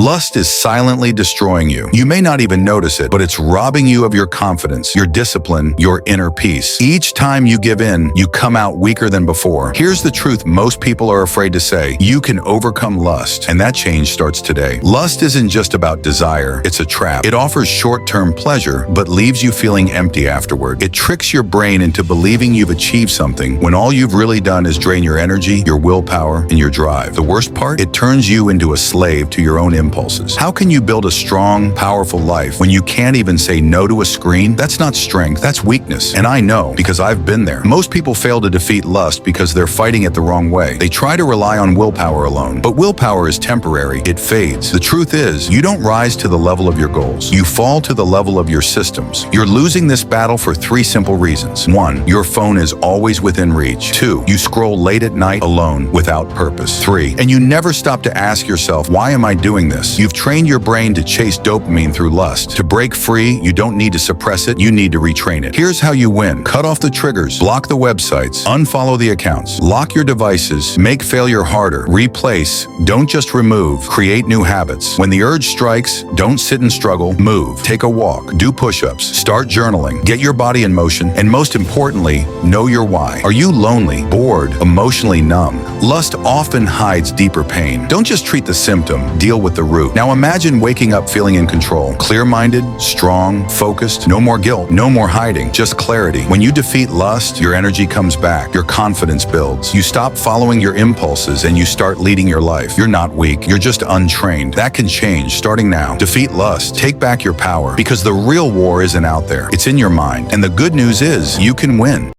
Lust is silently destroying you. You may not even notice it, but it's robbing you of your confidence, your discipline, your inner peace. Each time you give in, you come out weaker than before. Here's the truth most people are afraid to say. You can overcome lust, and that change starts today. Lust isn't just about desire, it's a trap. It offers short-term pleasure, but leaves you feeling empty afterward. It tricks your brain into believing you've achieved something when all you've really done is drain your energy, your willpower, and your drive. The worst part? It turns you into a slave to your own impulses. How can you build a strong, powerful life when you can't even say no to a screen? That's not strength, that's weakness. And I know, because I've been there. Most people fail to defeat lust because they're fighting it the wrong way. They try to rely on willpower alone. But willpower is temporary, it fades. The truth is, you don't rise to the level of your goals. You fall to the level of your systems. You're losing this battle for 3 simple reasons. 1, your phone is always within reach. 2, you scroll late at night alone without purpose. 3, and you never stop to ask yourself, why am I doing this? You've trained your brain to chase dopamine through lust. To break free, you don't need to suppress it, you need to retrain it. Here's how you win. Cut off the triggers, block the websites, unfollow the accounts, lock your devices, make failure harder, replace, don't just remove, create new habits. When the urge strikes, don't sit and struggle, move, take a walk, do push-ups, start journaling, get your body in motion, and most importantly, know your why. Are you lonely, bored, emotionally numb? Lust often hides deeper pain. Don't just treat the symptom, deal with the root. Now imagine waking up feeling in control, clear-minded, strong, focused, no more guilt, no more hiding, just clarity. When you defeat lust, your energy comes back, your confidence builds. You stop following your impulses and you start leading your life. You're not weak, you're just untrained. That can change starting now. Defeat lust, take back your power, because the real war isn't out there, it's in your mind. And the good news is, you can win.